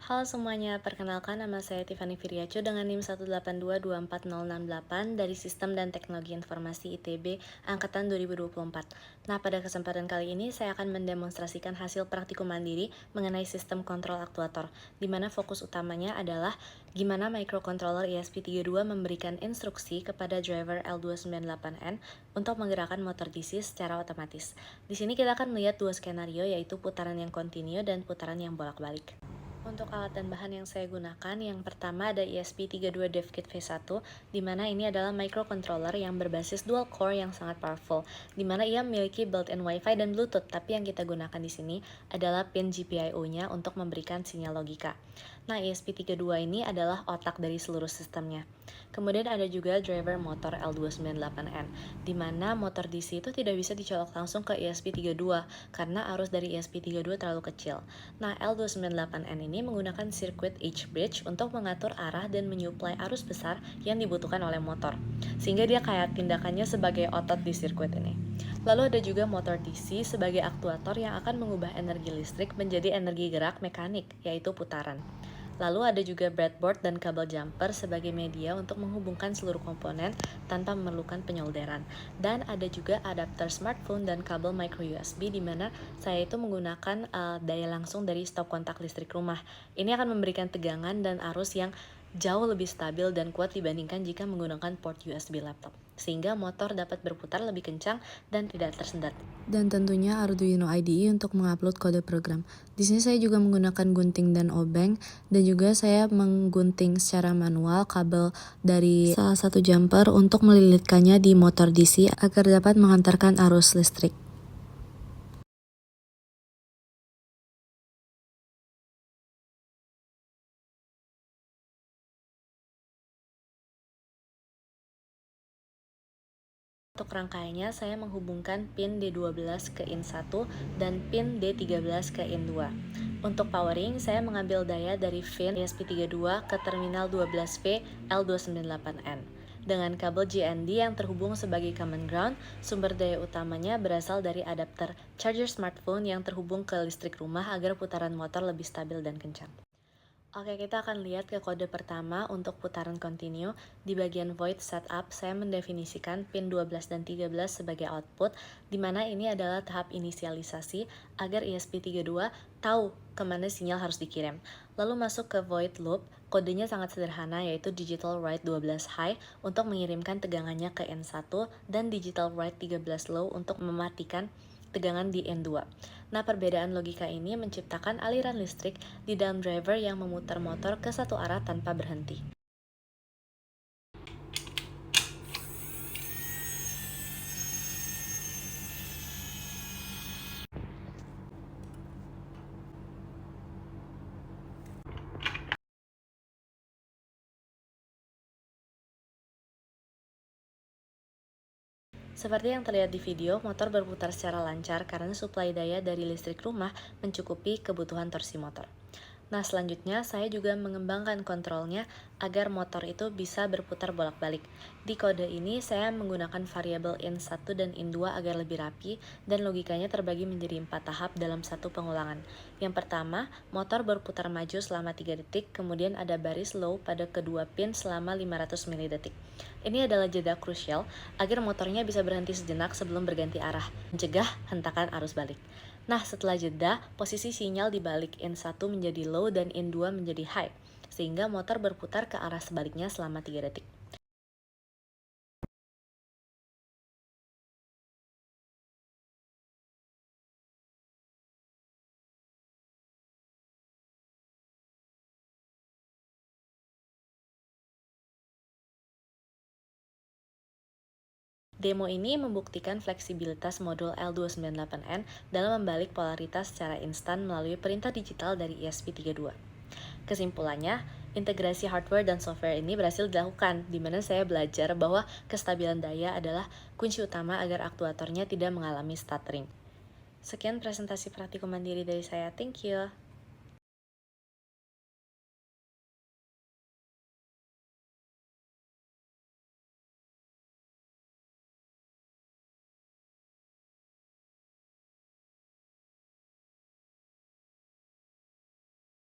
Halo semuanya, perkenalkan nama saya Tiffany Firiaco dengan NIM 182240068 dari Sistem dan Teknologi Informasi ITB Angkatan 2024. Nah, pada kesempatan kali ini saya akan mendemonstrasikan hasil praktikum mandiri mengenai sistem kontrol aktuator, di mana fokus utamanya adalah gimana microcontroller ESP32 memberikan instruksi kepada driver L298N untuk menggerakkan motor DC secara otomatis. Di sini kita akan melihat dua skenario, yaitu putaran yang kontinu dan putaran yang bolak-balik. Untuk alat dan bahan yang saya gunakan, yang pertama ada ESP32 DevKit V1, di mana ini adalah microcontroller yang berbasis dual core yang sangat powerful, di mana ia memiliki built-in Wi-Fi dan Bluetooth, tapi yang kita gunakan di sini adalah pin GPIO-nya untuk memberikan sinyal logika. Nah, ESP32 ini adalah otak dari seluruh sistemnya. Kemudian ada juga driver motor L298N, di mana motor DC itu tidak bisa dicolok langsung ke ESP32 karena arus dari ESP32 terlalu kecil. Nah, L298N ini menggunakan sirkuit H-bridge untuk mengatur arah dan menyuplai arus besar yang dibutuhkan oleh motor, sehingga dia kayak tindakannya sebagai otot di sirkuit ini. Lalu ada juga motor DC sebagai aktuator yang akan mengubah energi listrik menjadi energi gerak mekanik, yaitu putaran. Lalu ada juga breadboard dan kabel jumper sebagai media untuk menghubungkan seluruh komponen tanpa memerlukan penyolderan. Dan ada juga adapter smartphone dan kabel micro USB, di mana saya itu menggunakan daya langsung dari stop kontak listrik rumah. Ini akan memberikan tegangan dan arus yang jauh lebih stabil dan kuat dibandingkan jika menggunakan port USB laptop, sehingga motor dapat berputar lebih kencang dan tidak tersendat. Dan tentunya Arduino IDE untuk mengupload kode program. Di sini saya juga menggunakan gunting dan obeng, dan juga saya menggunting secara manual kabel dari salah satu jumper untuk melilitkannya di motor DC agar dapat mengantarkan arus listrik. Untuk rangkaiannya, saya menghubungkan pin D12 ke in 1 dan pin D13 ke in 2. Untuk powering, saya mengambil daya dari pin ESP32 ke terminal 12V L298N. Dengan kabel GND yang terhubung sebagai common ground, sumber daya utamanya berasal dari adapter charger smartphone yang terhubung ke listrik rumah agar putaran motor lebih stabil dan kencang. Oke, kita akan lihat ke kode pertama untuk putaran kontinu. Di bagian void setup, saya mendefinisikan pin 12 dan 13 sebagai output, di mana ini adalah tahap inisialisasi agar ESP32 tahu kemana sinyal harus dikirim. Lalu masuk ke void loop, kodenya sangat sederhana, yaitu digital write 12 high untuk mengirimkan tegangannya ke N1 dan digital write 13 low untuk mematikan tegangan di N2. Nah, perbedaan logika ini menciptakan aliran listrik di dalam driver yang memutar motor ke satu arah tanpa berhenti. Seperti yang terlihat di video, motor berputar secara lancar karena suplai daya dari listrik rumah mencukupi kebutuhan torsi motor. Nah, selanjutnya saya juga mengembangkan kontrolnya agar motor itu bisa berputar bolak-balik. Di kode ini saya menggunakan variabel in1 dan in2 agar lebih rapi, dan logikanya terbagi menjadi 4 tahap dalam satu pengulangan. Yang pertama, motor berputar maju selama 3 detik, kemudian ada baris low pada kedua pin selama 500 milidetik. Ini adalah jeda krusial agar motornya bisa berhenti sejenak sebelum berganti arah, mencegah hentakan arus balik. Nah, setelah jeda, posisi sinyal dibalik in1 menjadi low dan in2 menjadi high, sehingga motor berputar ke arah sebaliknya selama 3 detik. Demo ini membuktikan fleksibilitas modul L298N dalam membalik polaritas secara instan melalui perintah digital dari ESP32. Kesimpulannya, integrasi hardware dan software ini berhasil dilakukan, di mana saya belajar bahwa kestabilan daya adalah kunci utama agar aktuatornya tidak mengalami stuttering. Sekian presentasi praktikum mandiri dari saya. Thank you.